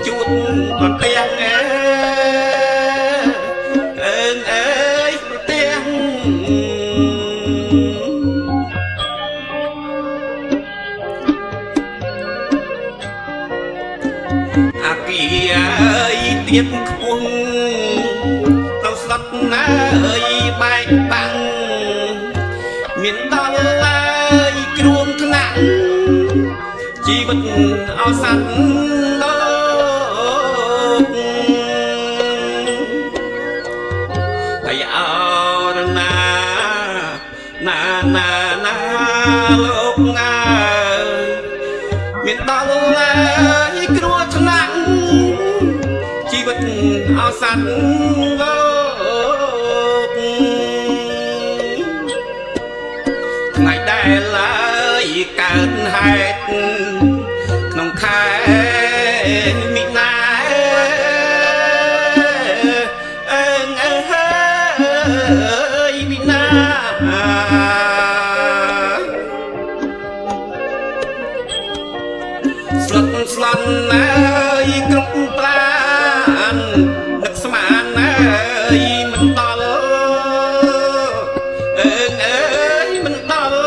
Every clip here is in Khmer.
ជួតប្រទាំង ៀបខ្ពស់ទៅស្ដាប់ណាអើយបែកបាំងមានដល់ឡើយគ្រួងថ្នាក់ជីវិតអសត្វលោកហើយអរណាលោកងាមានដល់ឡើយគ្រួងថ្នាក់ជីវិតអសត្វលោកថ្ងៃដែលឡើយកើតហេតុក្នុងខែមិនិនាអើងអើយមិនិនាស្លុតស្លន់អើយគ្រប់ប្រាននឹកស្មានអើយមិនដល់អើងអើយមិនដល់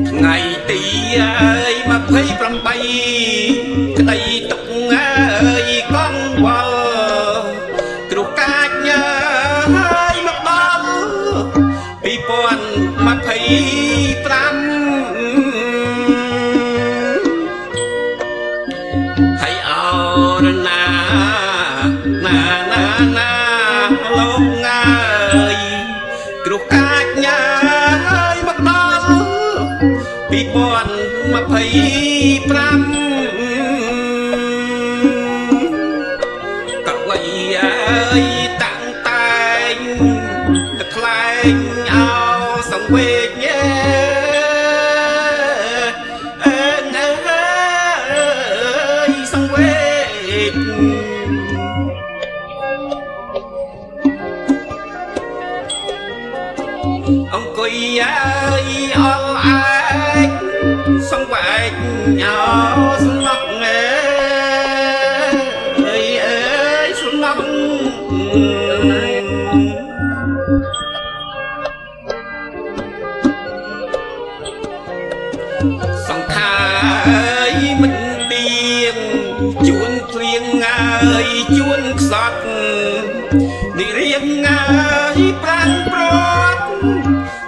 ថ្ងៃទីអើយ28ក្តីទុកអើយកងវល់គ្រោះកាចញើយមកដល់2025ហើយអរណាលោកងាយគ្រោះកាចញើយមកដល់2025កវីអើយតាំងតែងតែខ្លែងអោសង្វេគញ៉ែអើងអើយសង្វេគអង្គុយអើយអល់ឯកសង្វេគអោសំណក់អើយសំណក់សង្ខារមិនទៀងជួនព្រៀងអើយជួនខ្សត់និរៀងអើយប្រាំងព្រាត់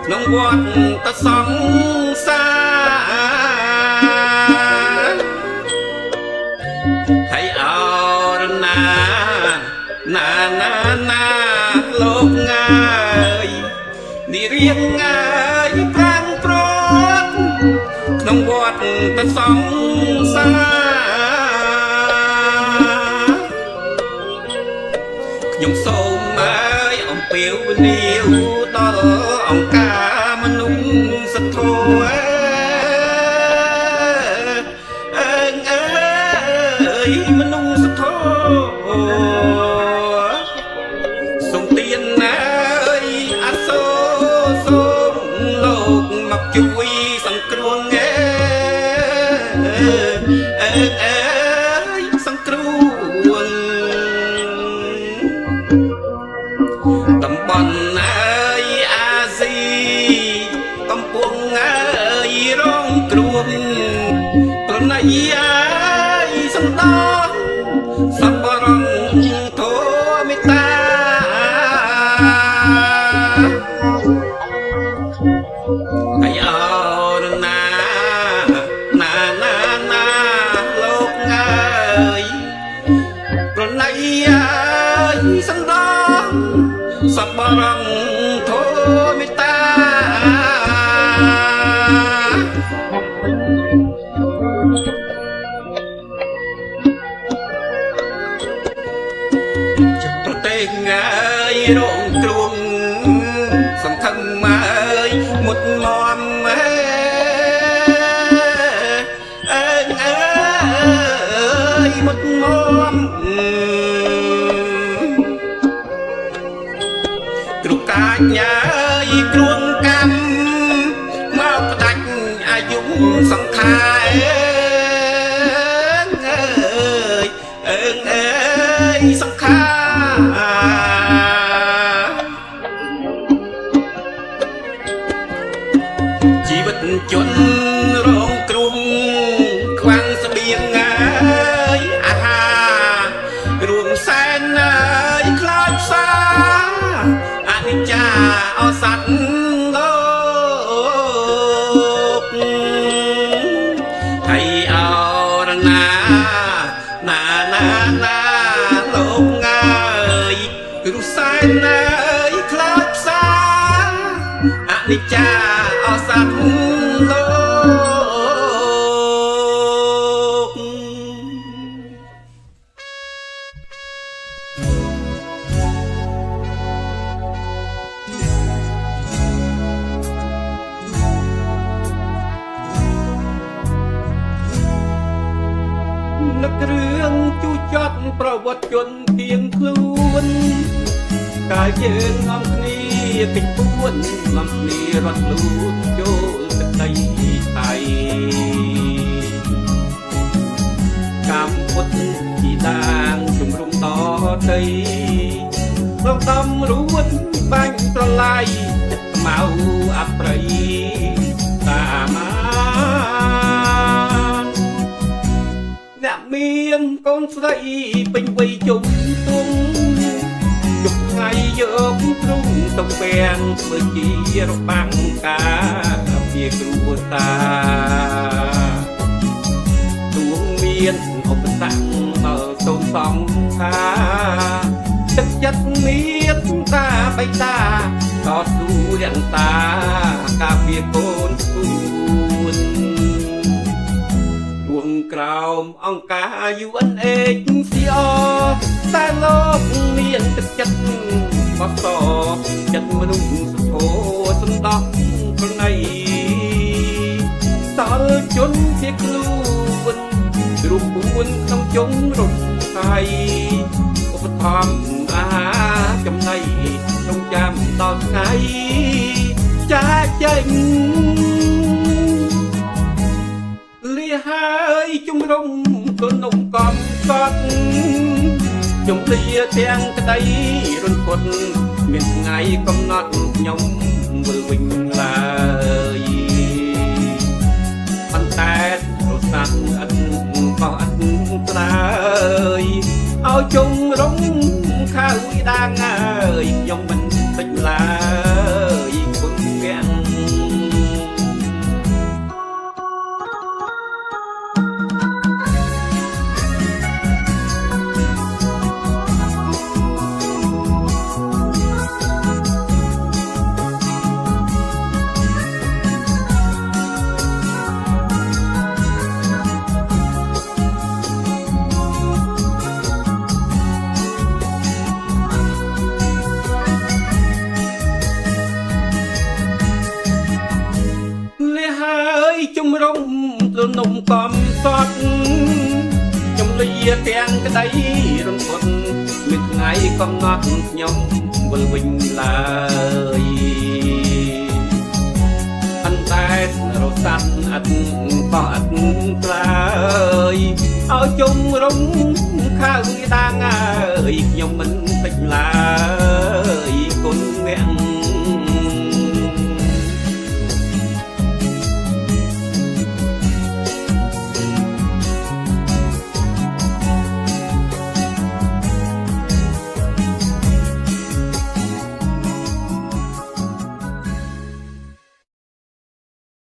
ក្នុងវត្តតសង្សារហើយអរណាលោកងាយនិរៀងអើយប្រាំងព្រាត់ក្នុងវត្តតសង្សារខ្ញុំសូមអើយអំពាវនាវដល់អង្គការមនុស្សធម៌អើងអើយមនុស្សធម៌សូមទានអើយអសូរសូមលោកមកជួយសង្គ្រោះអើយសង្គ្រោះតំបន់អើយអាស៊ីកំពុងអើយរងគ្រោះប្រណីអើយសំដងសពរងធម៌មេត្តាហើយអរណាលោកងាយប្រណីអើយសំដងសពរងធម៌មេត្តាប្រទេសងាយរងគ្រោះសង្ឃឹមអើយមុតមមអើងអើយមុតមមគ្រោះកាចញ៉ាយគ្រួងកម្មមកផ្ដាច់អាយុសង្ខារអើងអើយសង្ខារជីវិតជ សត្វលោកហើយអរណាលោកងើយរុសែនអើយខ្លោចផ្សាអនិច្ចាអសត្វលោកនឹករឿងជូរចត់ប្រវត្តិជនគៀងខ្លួនកាយយើងងំគ្នាកិច្ចពួនងំគ្នារត់លូតចូលទឹកដីថៃកម្មពុទ្ធជីដាងជំរុំតដីរំដំរួនបាញ់ប្រឡាយចិត្តខ្មៅអប្រិយតាមាអ្នកមានកូនស្រីពេញវ័យជុំទុំជប់ថ្ងៃយកទ្រុងតុងពាំងធ្វើជារបាំងការពារគ្រួសារទួងមានឧបសគ្គដល់សូនសងថាទឹកចិត្តមានតាបៃតាតស៊ូរក្សាការពារកូនគូនរួងក្រោមអង្គការ UNHCR តែលោកមានទឹកចិត្តបោះតចិត្តមនុស្សសុខោសន្តោសប្រណីសល់ជនជាខ្លួនរូបពួនក្នុងជុំរត់ថៃឧបត្ថម្ភអាហារចំណីក្នុងចាំដល់ថ្ងៃចាចេញលីហើយជំរុំទុនំកំសត់ជំលាទាំងក្តីរន្ធត់មានថ្ងៃកំណត់ខ្ញុំវិលវិញឡើយប៉ុន្តែរសាត់អត់ក៏អត់ត្រើយឲ្យជំរុំខៅដាងអើយខ្ញុំមិនពេញឡើយគុណពាំងជំរុំទនំកំសត់ជំលាទាំងក្តីរន្ធត់មានថ្ងៃកំណត់ខ្ញុំវិលវិញឡើយអន្តែរសាត់អត់បោះអត់ត្រើយឲ្យជំរុំខៅដាងអើយខ្ញុំមិនពេចឡើ